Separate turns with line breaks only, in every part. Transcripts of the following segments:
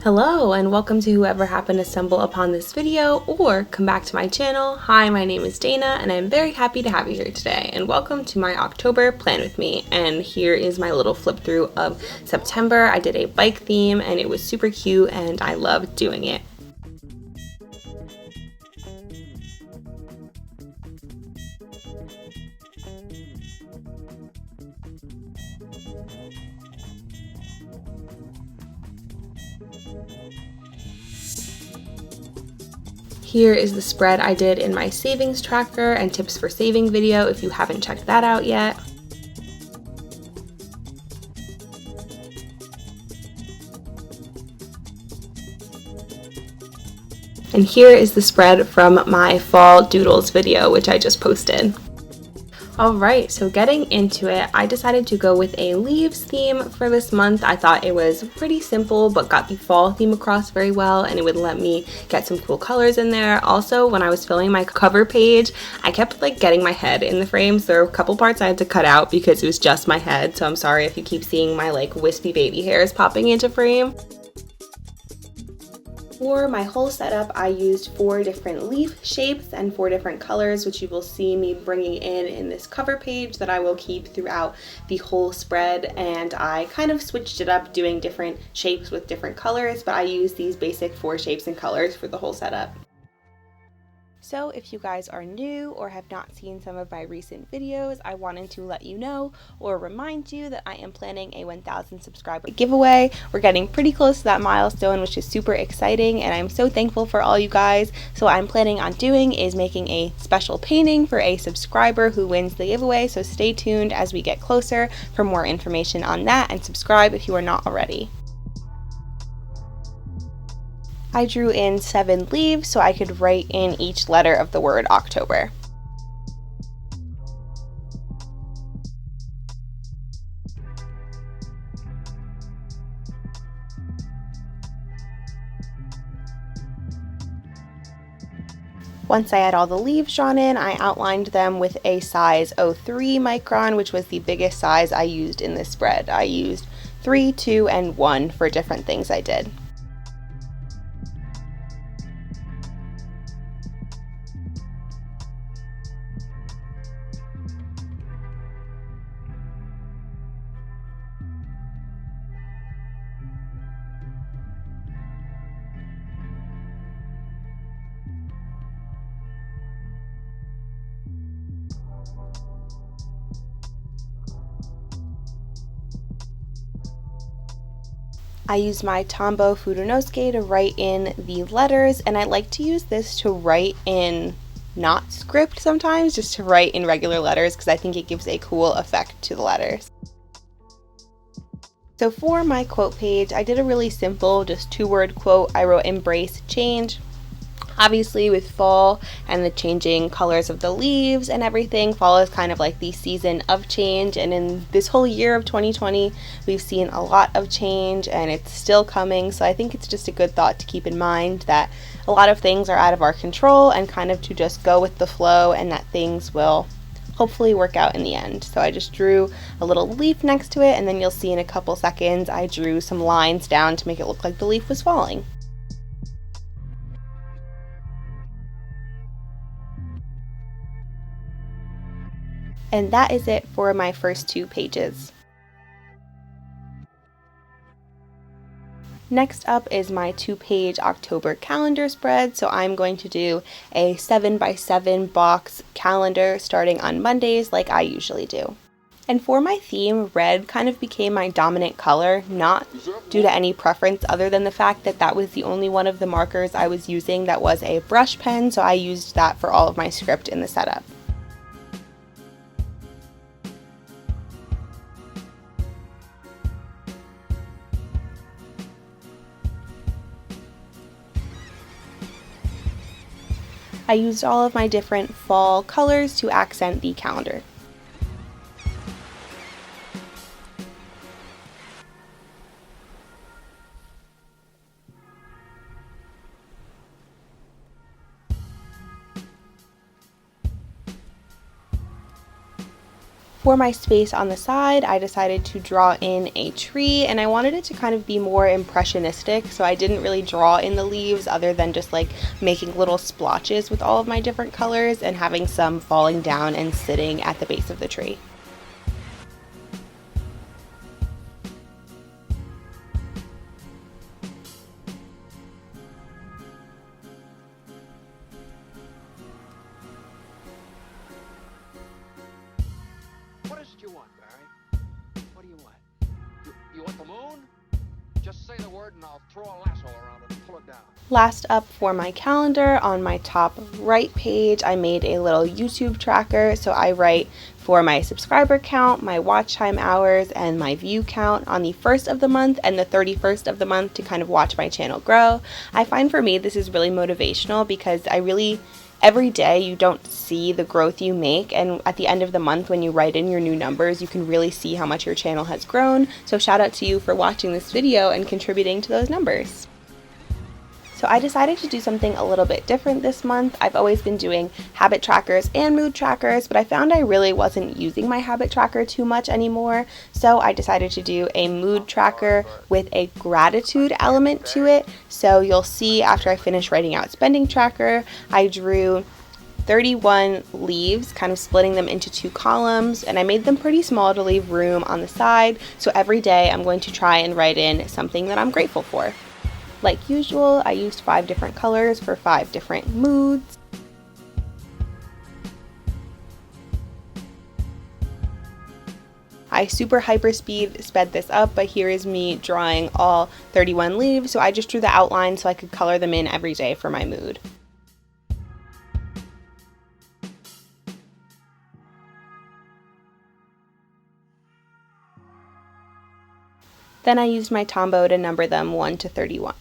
Hello and welcome to whoever happened to stumble upon this video or come back to my channel. Hi, my name is Dana and I'm very happy to have you here today, and welcome to my October plan with me. And here is my little flip through of September. I did a bike theme and it was super cute and I loved doing it. Here is the spread I did in my savings tracker and tips for saving video if you haven't checked that out yet. And here is the spread from my fall doodles video, which I just posted. Alright, so getting into it, I decided to go with a leaves theme for this month. I thought it was pretty simple but got the fall theme across very well, and it would let me get some cool colors in there. Also, when I was filling my cover page, I kept getting my head in the frame, so there were a couple parts I had to cut out because it was just my head, so I'm sorry if you keep seeing my wispy baby hairs popping into frame. For my whole setup, I used 4 different leaf shapes and 4 different colors, which you will see me bringing in this cover page that I will keep throughout the whole spread. And I kind of switched it up doing different shapes with different colors, but I used these basic 4 shapes and colors for the whole setup. So if you guys are new or have not seen some of my recent videos, I wanted to let you know or remind you that I am planning a 1,000 subscriber giveaway. We're getting pretty close to that milestone, which is super exciting, and I'm so thankful for all you guys. So what I'm planning on doing is making a special painting for a subscriber who wins the giveaway, so stay tuned as we get closer for more information on that, and subscribe if you are not already. I drew in 7 leaves so I could write in each letter of the word October. Once I had all the leaves drawn in, I outlined them with a size 03 micron, which was the biggest size I used in this spread. I used 3, 2, and 1 for different things I did. I use my Tombow Fudenosuke to write in the letters, and I like to use this to write in not script sometimes, just to write in regular letters because I think it gives a cool effect to the letters. So for my quote page, I did a really simple, just 2-word quote. I wrote "embrace change." Obviously, with fall and the changing colors of the leaves and everything, fall is kind of like the season of change, and in this whole year of 2020 we've seen a lot of change and it's still coming, so I think it's just a good thought to keep in mind that a lot of things are out of our control and kind of to just go with the flow, and that things will hopefully work out in the end. So I just drew a little leaf next to it, and then you'll see in a couple seconds I drew some lines down to make it look like the leaf was falling. And that is it for my first 2 pages. Next up is my 2-page October calendar spread, so I'm going to do a 7x7 box calendar starting on Mondays like I usually do. And for my theme, red kind of became my dominant color, not due to any preference other than the fact that that was the only one of the markers I was using that was a brush pen, so I used that for all of my script in the setup. I used all of my different fall colors to accent the calendar. For my space on the side, I decided to draw in a tree, and I wanted it to kind of be more impressionistic, so I didn't really draw in the leaves other than just like making little splotches with all of my different colors and having some falling down and sitting at the base of the tree.
What is it you want, Barry? What do you want? You want the moon? Just say the word and I'll throw a lasso around it and pull it down.
Last up, for my calendar, on my top right page, I made a little YouTube tracker. So I write for my subscriber count, my watch time hours, and my view count on the 1st of the month and the 31st of the month to kind of watch my channel grow. I find for me this is really motivational because every day you don't see the growth you make, and at the end of the month when you write in your new numbers, you can really see how much your channel has grown. So shout out to you for watching this video and contributing to those numbers. So I decided to do something a little bit different this month. I've always been doing habit trackers and mood trackers, but I found I really wasn't using my habit tracker too much anymore. So I decided to do a mood tracker with a gratitude element to it. So you'll see after I finish writing out spending tracker, I drew 31 leaves, kind of splitting them into 2 columns, and I made them pretty small to leave room on the side. So every day I'm going to try and write in something that I'm grateful for. Like usual, I used 5 different colors for 5 different moods. I super hyperspeed sped this up, but here is me drawing all 31 leaves. So I just drew the outline so I could color them in every day for my mood. Then I used my Tombow to number them 1 to 31.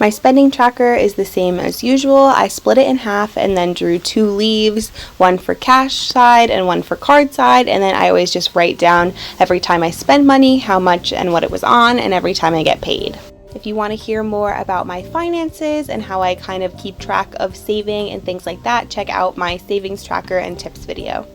My spending tracker is the same as usual. I split it in half and then drew 2 leaves, one for cash side and one for card side, and then I always just write down every time I spend money, how much and what it was on, and every time I get paid. If you want to hear more about my finances and how I kind of keep track of saving and things like that, check out my savings tracker and tips video.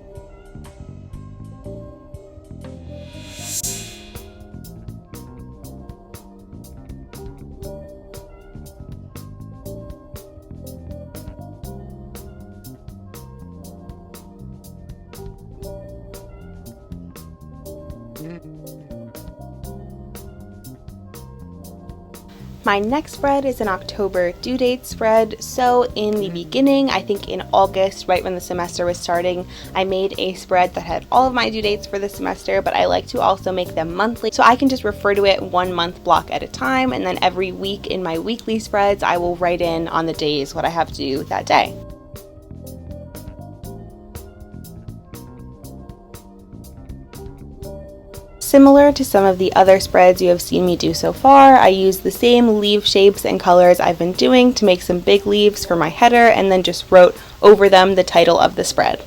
My next spread is an October due date spread. So in the beginning, I think in August, right when the semester was starting, I made a spread that had all of my due dates for the semester, but I like to also make them monthly so I can just refer to it 1 month block at a time, and then every week in my weekly spreads, I will write in on the days what I have to do that day. Similar to some of the other spreads you have seen me do so far, I used the same leaf shapes and colors I've been doing to make some big leaves for my header, and then just wrote over them the title of the spread.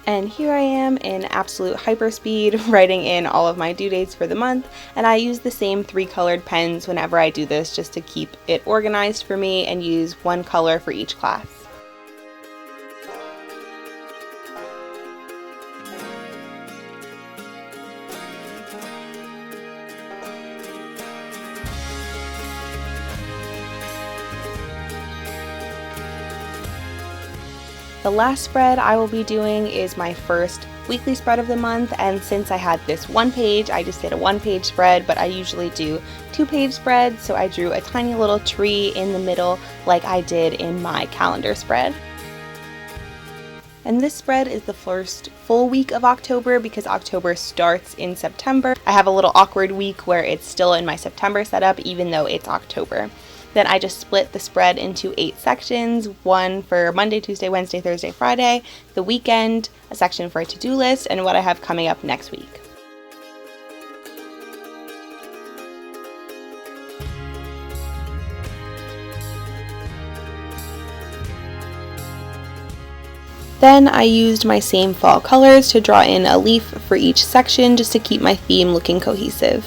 And here I am in absolute hyperspeed writing in all of my due dates for the month, and I use the same 3 colored pens whenever I do this just to keep it organized for me and use 1 color for each class. The last spread I will be doing is my first weekly spread of the month, and since I had this 1 page, I just did a 1-page spread, but I usually do 2-page spreads, so I drew a tiny little tree in the middle like I did in my calendar spread. And this spread is the first full week of October because October starts in September. I have a little awkward week where it's still in my September setup even though it's October. Then I just split the spread into 8 sections, one for Monday, Tuesday, Wednesday, Thursday, Friday, the weekend, a section for a to-do list, and what I have coming up next week. Then I used my same fall colors to draw in a leaf for each section just to keep my theme looking cohesive.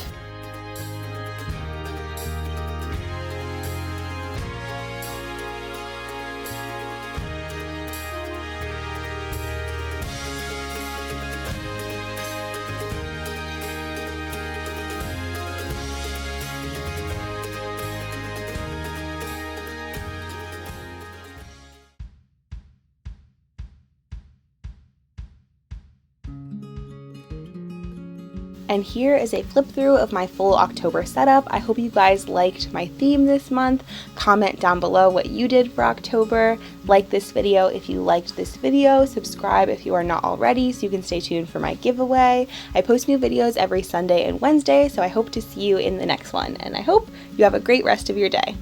And here is a flip through of my full October setup. I hope you guys liked my theme this month. Comment down below what you did for October. Like this video if you liked this video. Subscribe if you are not already so you can stay tuned for my giveaway. I post new videos every Sunday and Wednesday, so I hope to see you in the next one. And I hope you have a great rest of your day.